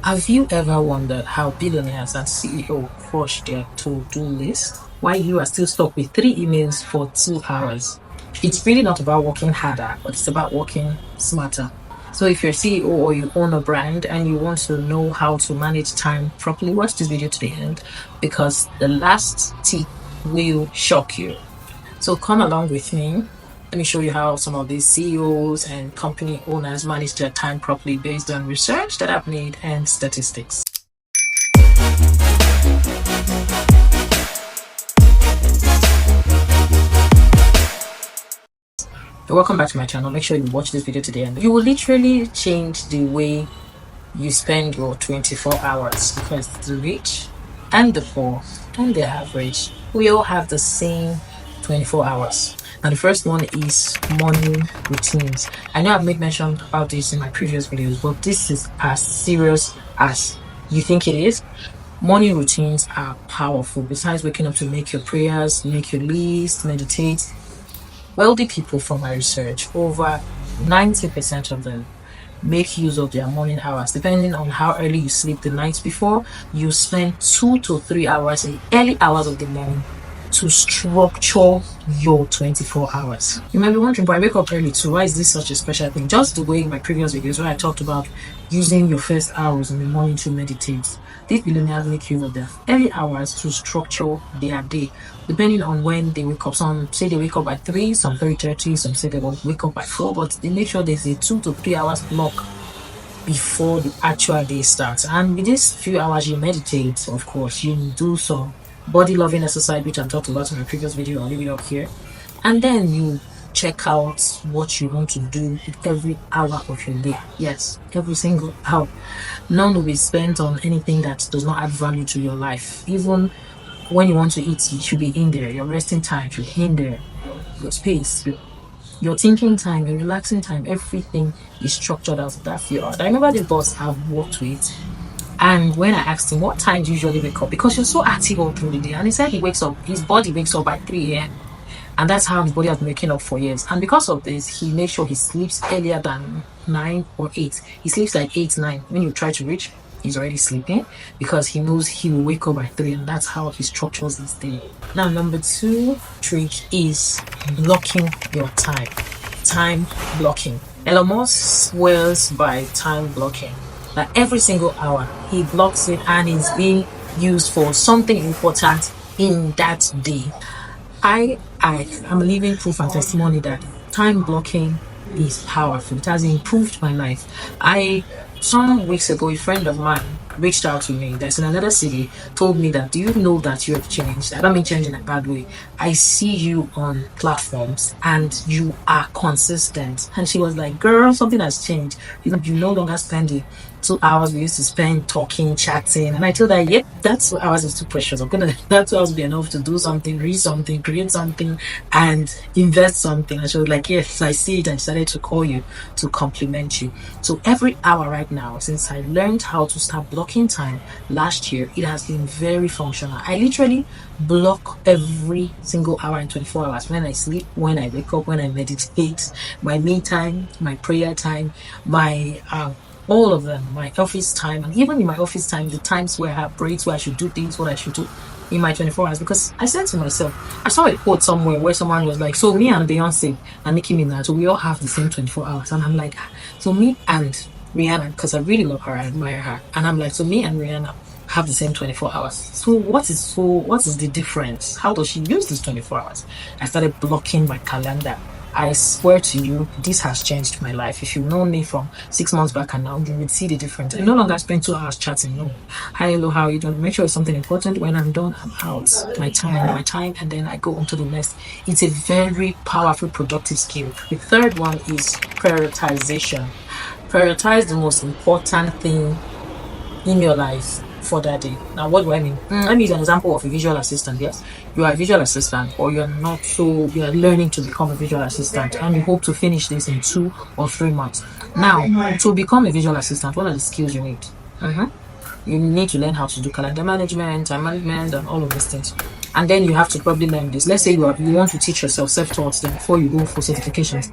Have you ever wondered how billionaires and CEO crush their to-do list while you are still stuck with 3 emails for 2 hours? It's really not about working harder, but it's about working smarter. So if you're a CEO or you own a brand and you want to know how to manage time properly, watch this video to the end because the last tip will shock you. So come along with me. Let me show you how some of these CEOs and company owners manage their time properly based on research that I've made and statistics. Welcome back to my channel. Make sure you watch this video to the end. You will literally change the way you spend your 24 hours because the rich and the poor and the average, we all have the same 24 hours. Now the first one is morning routines. I know I've made mention about this in my previous videos, but this is as serious as you think it is. Morning routines are powerful. Besides waking up to make your prayers, make your list, meditate, wealthy people from my research, over 90% of them make use of their morning hours. Depending on how early you sleep the night before, you spend 2 to 3 hours in early hours of the morning to structure your 24 hours. You might be wondering, but I wake up early too. Why is this such a special thing? Just the way in my previous videos where I talked about using your first hours in the morning to meditate. These billionaires make use of their early hours to structure their day, depending on when they wake up. Some say they wake up by 3, some 3:30, some say they will wake up by 4, but they make sure there's a 2 to 3 hours block before the actual day starts. And with these few hours you meditate, of course, you do some body loving exercise, which I talked about in my previous video. I'll leave it up here, and then you check out what you want to do with every hour of your day. Yes, every single hour. None will be spent on anything that does not add value to your life. Even when you want to eat, it should be in there. Your resting time should be in there. Your space, your thinking time, your relaxing time, everything is structured out of that few hours. I remember the boss I've worked with, and when I asked him what time do you usually wake up, because you're so active all through the day, and he said his body wakes up by 3 a.m. and that's how his body has been waking up for years. And because of this, he makes sure he sleeps earlier than 9 or 8. He sleeps like 8, 9. When you try to reach, he's already sleeping because he knows he will wake up by 3, and that's how he structures his day. Now, number 2 trick is blocking your time. Time blocking. Elon Musk swears by time blocking. Like every single hour he blocks it and is being used for something important in that day. I am living proof and testimony that time blocking is powerful. It has improved my life. Some weeks ago, a friend of mine reached out to me that's in another city, told me that, do you know that you have changed? I don't mean change in a bad way. I see you on platforms and you are consistent. And she was like, girl, something has changed. You no longer spend the 2 hours we used to spend talking, chatting. And I told her, yep, that 2 hours is too precious. That 2 hours will be enough to do something, read something, create something, and invest something. And she was like, yes, I see it. And decided to call you to compliment you. So every hour right now, since I learned how to start blocking time last year, it has been very functional. I literally block every single hour in 24 hours. When I sleep, when I wake up, when I meditate, my me time, my prayer time, my all of them, my office time, and even in my office time, the times where I have breaks, where I should do things, what I should do in my 24 hours. Because I said to myself, I saw a quote somewhere where someone was like, so me and Beyonce and Nicki Minaj, so we all have the same 24 hours. And I'm like, so me and Rihanna, because I really love her, I admire her, and I'm like, so me and Rihanna have the same 24 hours. So what is the difference? How does she use this 24 hours? I started blocking my calendar. I swear to you, this has changed my life. If you've known me from 6 months back and now, you would see the difference. I no longer spend 2 hours chatting. No, hi, hello, how are you doing? Make sure it's something important. When I'm done, I'm out. My time, and then I go on to the next. It's a very powerful, productive skill. The third one is prioritization. Prioritize the most important thing in your life for that day. Now, what do I mean? Let me use an example of a visual assistant. Yes, you are a visual assistant, or you're not, so you're learning to become a visual assistant, and you hope to finish this in 2 or 3 months. Now, to become a visual assistant, what are the skills you need? You need to learn how to do calendar management, time management, and all of these things. And then you have to probably learn this. Let's say you want to teach yourself self-taught then before you go for certifications.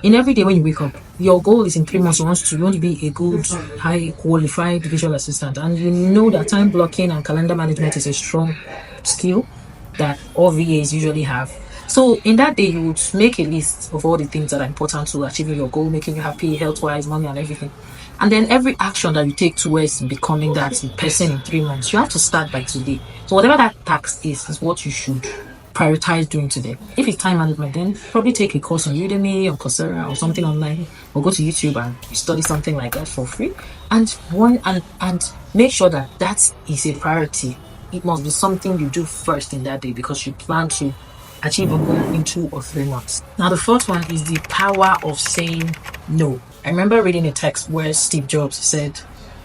In every day when you wake up, your goal is in 3 months. You want to be a good, high qualified visual assistant, and you know that time blocking and calendar management is a strong skill that all VAs usually have. So in that day, you would make a list of all the things that are important to achieving your goal, making you happy, health-wise, money, and everything. And then every action that you take towards becoming that person in 3 months, you have to start by today. So whatever that task is what you should prioritize doing today. If it's time management, then probably take a course on Udemy or Coursera or something online, or go to YouTube and study something like that for free. And make sure that that is a priority. It must be something you do first in that day because you plan to achieve a goal in 2 or 3 months. Now, the fourth one is the power of saying no. I remember reading a text where Steve Jobs said,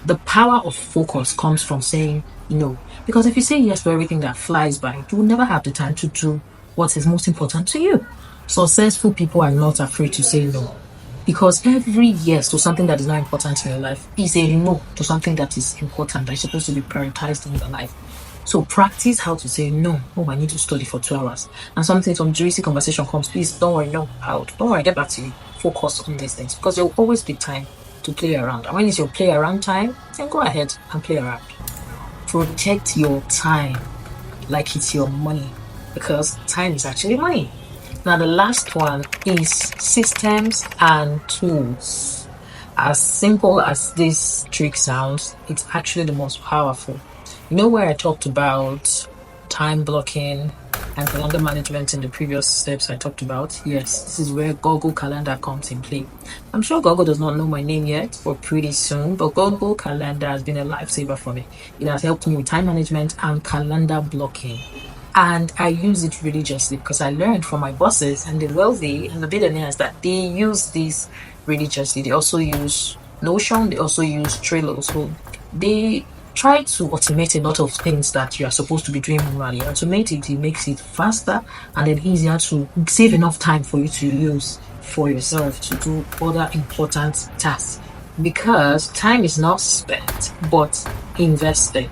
the power of focus comes from saying no. Because if you say yes to everything that flies by, you will never have the time to do what is most important to you. Successful people are not afraid to say no. Because every yes to something that is not important in your life is a no to something that is important, that is supposed to be prioritized in your life. So practice how to say no. Oh, I need to study for 2 hours. And some juicy conversation comes. Please don't worry, no, don't worry, get back to you. Focus on these things because there will always be time to play around. And when it's your play around time, then go ahead and play around. Protect your time like it's your money because time is actually money. Now, the last one is systems and tools. As simple as this trick sounds, it's actually the most powerful. You know where I talked about time blocking and calendar management in the previous steps I talked about? Yes, this is where Google Calendar comes in play. I'm sure Google does not know my name yet or pretty soon, but Google Calendar has been a lifesaver for me. It has helped me with time management and calendar blocking. And I use it religiously because I learned from my bosses and the wealthy and the billionaires that they use this religiously. They also use Notion, they also use Trello. So they try to automate a lot of things that you are supposed to be doing manually. Automate it makes it faster and then easier to save enough time for you to use for yourself to do other important tasks. Because time is not spent but invested.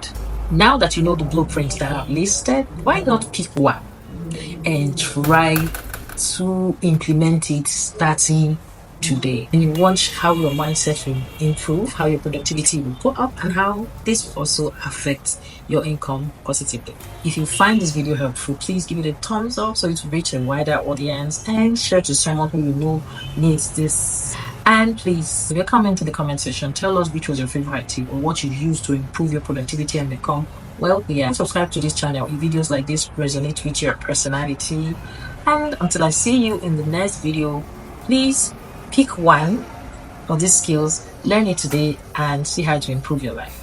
Now that you know the blueprints that I've listed, why not pick one and try to implement it starting today? And you watch how your mindset will improve, how your productivity will go up, and how this will also affect your income positively. If you find this video helpful, please give it a thumbs up so it will reach a wider audience and share to someone who you know needs this. And please, leave a comment in the comment section. Tell us which was your favorite tip or what you've used to improve your productivity and become wealthy. And subscribe to this channel if videos like this resonate with your personality. And until I see you in the next video, please pick one of these skills, learn it today, and see how to improve your life.